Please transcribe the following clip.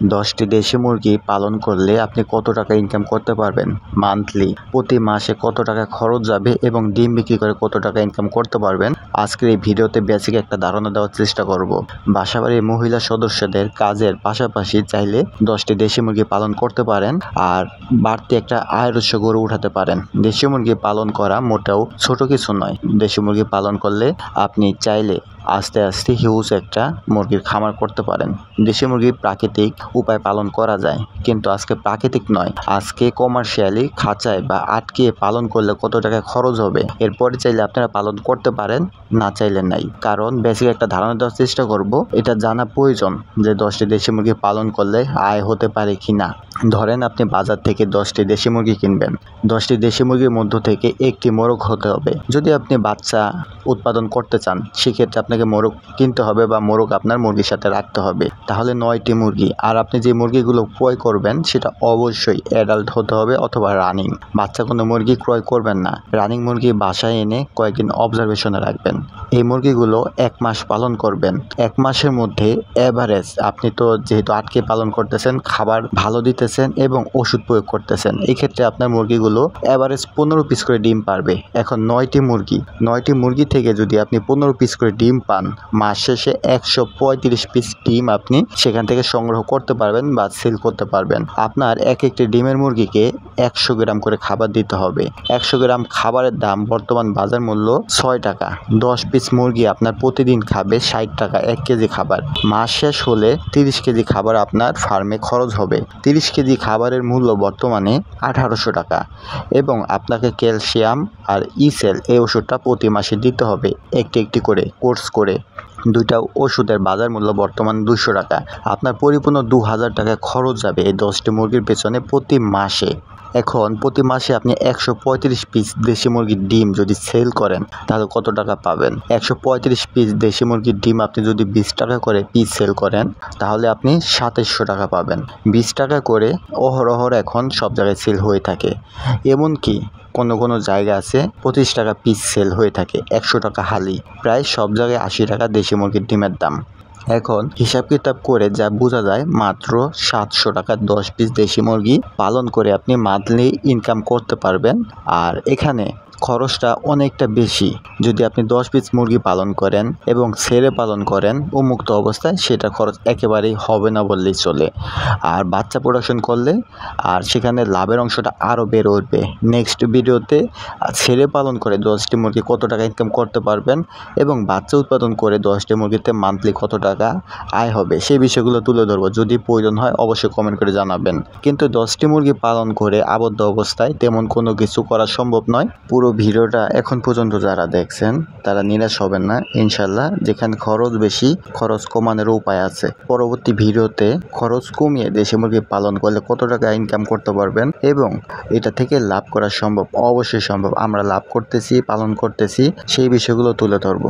10টি দেশি মুরগি পালন করলে আপনি কত টাকা ইনকাম করতে পারবেন মান্থলি, প্রতি মাসে কত টাকা খরচ যাবে এবং ডিম বিক্রি করে কত টাকা ইনকাম করতে পারবেন। আজকের এই ভিডিওতে বেসিক একটা ধারণা দেওয়ার চেষ্টা করব। বাসাবাড়ির মহিলা সদস্যদের কাজের পাশাপাশি চাইলে 10টি দেশি মুরগি পালন করতে পারেন আর বাড়তি একটা আয়ের উৎস গড়ে উঠাতে পারেন। দেশি মুরগি পালন করা মোটেও ছোট কিছু নয়। দেশি মুরগি পালন করলে আপনি চাইলে আস্তে আস্তে হিউজ একটা মুরগির খামার করতে পারেন। দেশি মুরগি প্রাকৃতিক উপায় পালন করা যায়, কিন্তু আজকে প্রাকৃতিক নয়, আজকে কমার্শিয়ালি খাঁচায় বা আটকিয়ে পালন করলে কত টাকা খরচ হবে এরপরে চাইলে আপনারা পালন করতে পারেন, না চাইলে নাই। কারণ বেসিক একটা ধারণা দেওয়ার চেষ্টা করব, এটা জানা প্রয়োজন যে 10টি দেশি মুরগি পালন করলে আয় হতে পারে কিনা। ধরেন আপনি বাজার থেকে 10টি দেশি মুরগি কিনবেন, 10টি দেশি মুরগির মধ্য থেকে একটি মোরগ হতে হবে। যদি আপনি বাচ্চা উৎপাদন করতে চান সেক্ষেত্রে আপনাকে মোরগ কিনতে হবে বা মোরগ আপনার মুরগির সাথে রাখতে হবে, তাহলে 9টি মুরগি। আর আপনি যে মুরগিগুলো ক্রয় করবেন সেটা অবশ্যই অ্যাডাল্ট হতে হবে অথবা রানিং। বাচ্চা কোনো মুরগি ক্রয় করবেন না, রানিং মুরগি বাসায় এনে কয়েকদিন অবজারভেশনে রাখবেন। এই মুরগিগুলো 1 মাস পালন করবেন। 1 মাসের মধ্যে এভারেজ, আপনি তো যেহেতু আটকে পালন করতেছেন, খাবার ভালো দিতেছেন এবং ওষুধ প্রয়োগ করতেছেন, এই ক্ষেত্রে আপনার মুরগিগুলো এভারেজ 15 পিস করে ডিম পারবে। এখন 9টি মুরগি থেকে যদি আপনি 15 পিস করে ডিম পান, মাস শেষে 135 পিস ডিম আপনি সেখান থেকে সংগ্রহ করতে পারবেন বা সেল করতে পারবেন। আপনার একটি ডিমের মুরগিকে 100 গ্রাম করে খাবার দিতে হবে। 100 গ্রাম খাবারের দাম বর্তমান বাজার মূল্য 6 টাকা। 10 পিস মুরগি আপনার প্রতিদিন খাবে 60 টাকা 1 কেজি খাবার। মাস শেষ হলে 30 কেজি খাবার আপনার ফার্মে খরচ হবে। 30 কেজি খাবারের মূল্য বর্তমানে 1800 টাকা এবং আপনাকে ক্যালসিয়াম আর ইসেল এই ওষুধটা প্রতি মাসে দিতে হবে একটি করে কোর্স করে। 2টা ওষুধের বাজার মূল্য বর্তমান 200 টাকা। আপনার পরিপূর্ণ 2000 টাকা খরচ যাবে এই 10টি মুরগির পেছনে প্রতি মাসে। এখন প্রতি মাসে আপনি 135 পিস দেশি মুরগির ডিম যদি সেল করেন তাহলে কত টাকা পাবেন? 135 পিস দেশি মুরগির ডিম আপনি যদি 20 টাকা করে পিস সেল করেন তাহলে আপনি 2700 টাকা পাবেন। 20 টাকা করে অহরহ এখন সব জায়গায় সেল হয়ে থাকে। এমনকি কোনো জায়গা আছে 25 টাকা পিস সেল হয়ে থাকে, 100 টাকা হালি। প্রায় সব জায়গায় 80 টাকা দেশি মুরগির ডিমের দাম। এখন হিসাব কিতাব করে যা বোঝা যায়, মাত্র 700 টাকা 10 পিস দেশি মুরগি পালন করে আপনি মান্থলি ইনকাম করতে পারবেন। আর এখানে খরচটা অনেকটা বেশি। যদি আপনি 10 পিস মুরগি পালন করেন এবং ছেড়ে পালন করেন উন্মুক্ত অবস্থায়, সেটা খরচ একেবারেই হবে না বললেই চলে। আর বাচ্চা প্রোডাকশন করলে আর সেখানে লাভের অংশটা আরও বেড়ে উঠবে। নেক্সট ভিডিওতে ছেড়ে পালন করে 10টি মুরগি কত টাকা ইনকাম করতে পারবেন এবং বাচ্চা উৎপাদন করে 10টি মুরগিতে মান্থলি কত টাকা আয় হবে সেই বিষয়গুলো তুলে ধরবো। যদি প্রয়োজন হয় অবশ্যই কমেন্ট করে জানাবেন। কিন্তু 10টি মুরগি পালন করে আবদ্ধ অবস্থায় তেমন কোনো কিছু করা সম্ভব নয়। পুরো ভিডিওটা এখন পর্যন্ত যারা দেখছেন তারা নিরাশ হবেন না ইনশাল্লাহ। যেখানে খরচ বেশি, খরচ কমানোর উপায় আছে। পরবর্তী ভিডিওতে খরচ কমিয়ে দেশি মুরগি পালন করলে কত টাকা ইনকাম করতে পারবেন এবং এটা থেকে লাভ করা সম্ভব, অবশ্যই সম্ভব। আমরা লাভ করতেছি, পালন করতেছি, সেই বিষয়গুলো তুলে ধরবো।